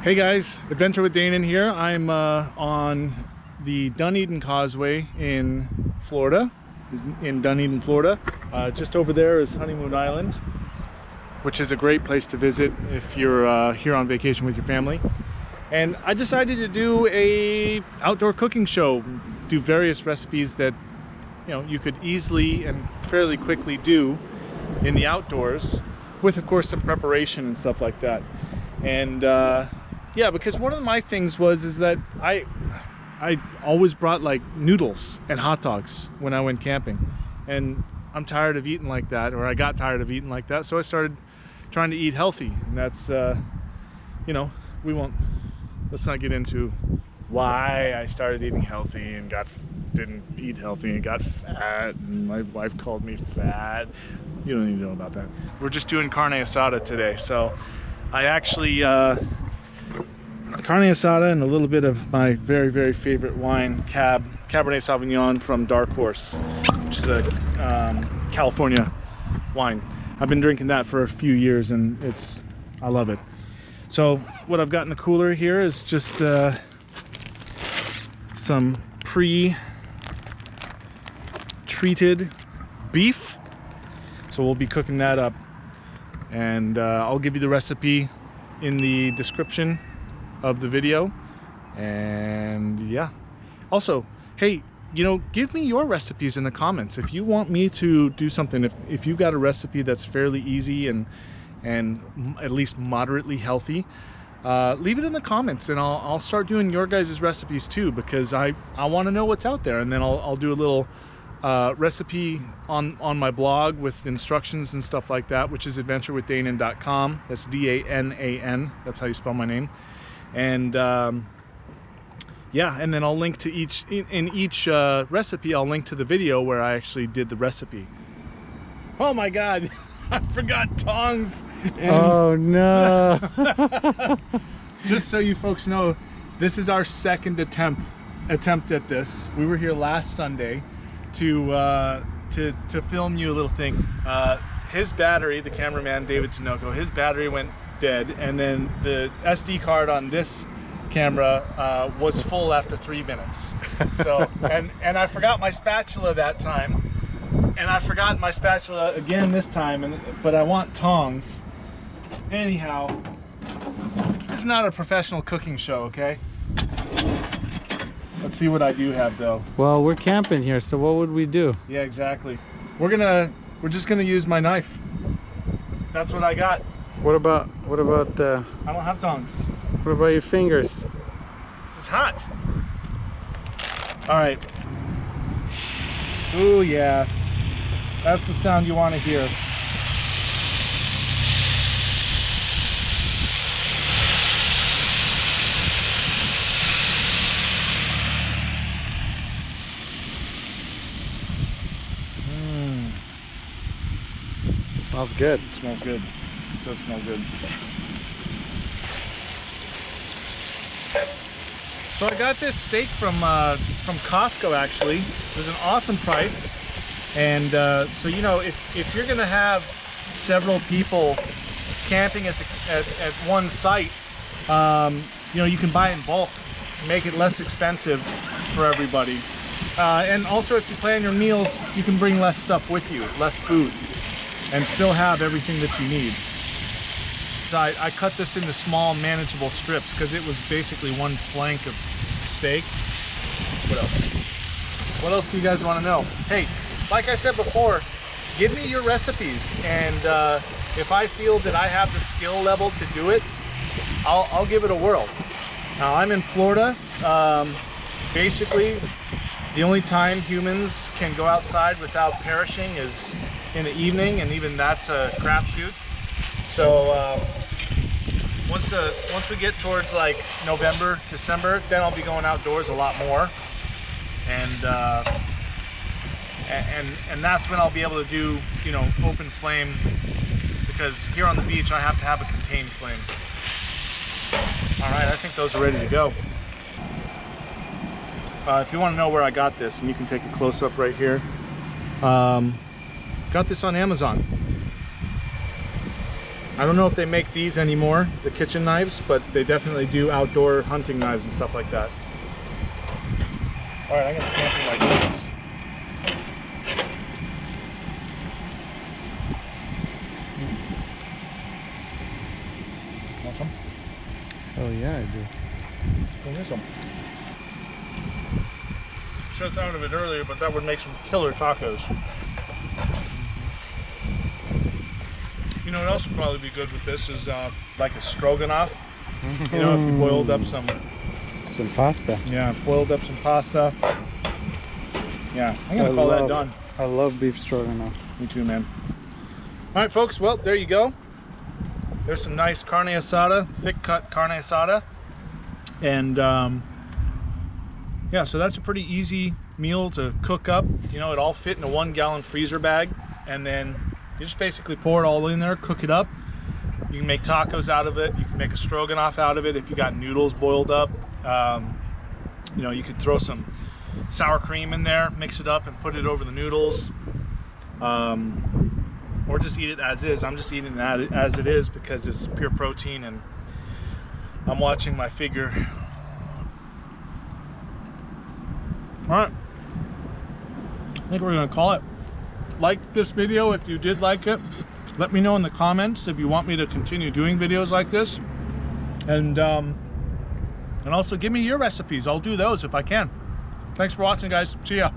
Hey guys, Adventure with Danan here. I'm on the Dunedin Causeway in Florida, in Dunedin, Florida. Just over there is Honeymoon Island, which is a great place to visit if you're here on vacation with your family. And I decided to do a outdoor cooking show, do various recipes that you could easily and fairly quickly do in the outdoors, with of course some preparation and stuff like that. And yeah, because one of my things is that I always brought like noodles and hot dogs when I went camping, and I'm tired of eating like that, or I got tired of eating like that, so I started trying to eat healthy. And that's let's not get into why I started eating healthy and didn't eat healthy and got fat, and my wife called me fat. You don't need to know about that. We're just doing carne asada today, so I actually carne asada and a little bit of my very, very favorite wine, Cabernet Sauvignon from Dark Horse, which is a California wine. I've been drinking that for a few years and I love it. So what I've got in the cooler here is just some pre-treated beef. So we'll be cooking that up, and I'll give you the recipe in the description of the video. And yeah, also, hey, give me your recipes in the comments if you want me to do something. If you've got a recipe that's fairly easy and at least moderately healthy, leave it in the comments, and I'll start doing your guys' recipes too, because I want to know what's out there. And then I'll do a little recipe on my blog with instructions and stuff like that, which is adventurewithdanan.com. That's D-A-N-A-N. That's how you spell my name. And yeah, and then I'll link to each recipe. I'll link to the video where I actually did the recipe. Oh my God, I forgot tongs. Oh no. Just so you folks know, this is our second attempt at this. We were here last Sunday to film you a little thing. His battery, the cameraman David Tinoco, his battery went dead, and then the SD card on this camera was full after 3 minutes. So and I forgot my spatula that time, and I forgot my spatula again this time, but I want tongs. Anyhow, this is not a professional cooking show, okay? Let's see what I do have though. Well, we're camping here, so what would we do? Yeah, exactly. We're just gonna use my knife. That's what I got. What about I don't have tongs. what about your fingers? This is hot. All right. Ooh yeah, that's the sound you want to hear. Smells good. It smells good. It does smell good. So I got this steak from Costco actually. It was an awesome price. And so if you're gonna have several people camping at one site, you can buy in bulk, make it less expensive for everybody. And also, if you plan your meals, you can bring less stuff with you, less food, and still have everything that you need. So I cut this into small, manageable strips because it was basically one flank of steak. What else? What else do you guys want to know? Hey, like I said before, give me your recipes, and if I feel that I have the skill level to do it, I'll give it a whirl. Now, I'm in Florida. Basically, the only time humans can go outside without perishing is in the evening, and even that's a crapshoot. So once we get towards like November, December, then I'll be going outdoors a lot more, and that's when I'll be able to do open flame, because here on the beach I have to have a contained flame. All right, I think those are ready to go. If you want to know where I got this, and you can take a close-up right here. Got this on Amazon. I don't know if they make these anymore, the kitchen knives, but they definitely do outdoor hunting knives and stuff like that. All right, I'm gonna sample like this. Want some? Oh yeah, I do. Well, here's some. Should have thought of it earlier, but that would make some killer tacos. You know what else would probably be good with this is like a stroganoff. You know, if you boiled up some pasta. Yeah, boiled up some pasta. Yeah, I'm gonna call that done. I love beef stroganoff. Me too, man. All right, folks. Well, there you go. There's some nice carne asada, thick cut carne asada, and yeah. So that's a pretty easy meal to cook up. You know, it all fit in a 1 gallon freezer bag, and then you just basically pour it all in there, cook it up. You can make tacos out of it. You can make a stroganoff out of it if you got noodles boiled up. You know, you could throw some sour cream in there, mix it up and put it over the noodles, or just eat it as is. I'm just eating it as it is because it's pure protein and I'm watching my figure. All right, I think we're gonna call it. Like this video if you did like it. Let me know in the comments if you want me to continue doing videos like this, and also give me your recipes. I'll do those if I can. Thanks for watching, guys. See ya.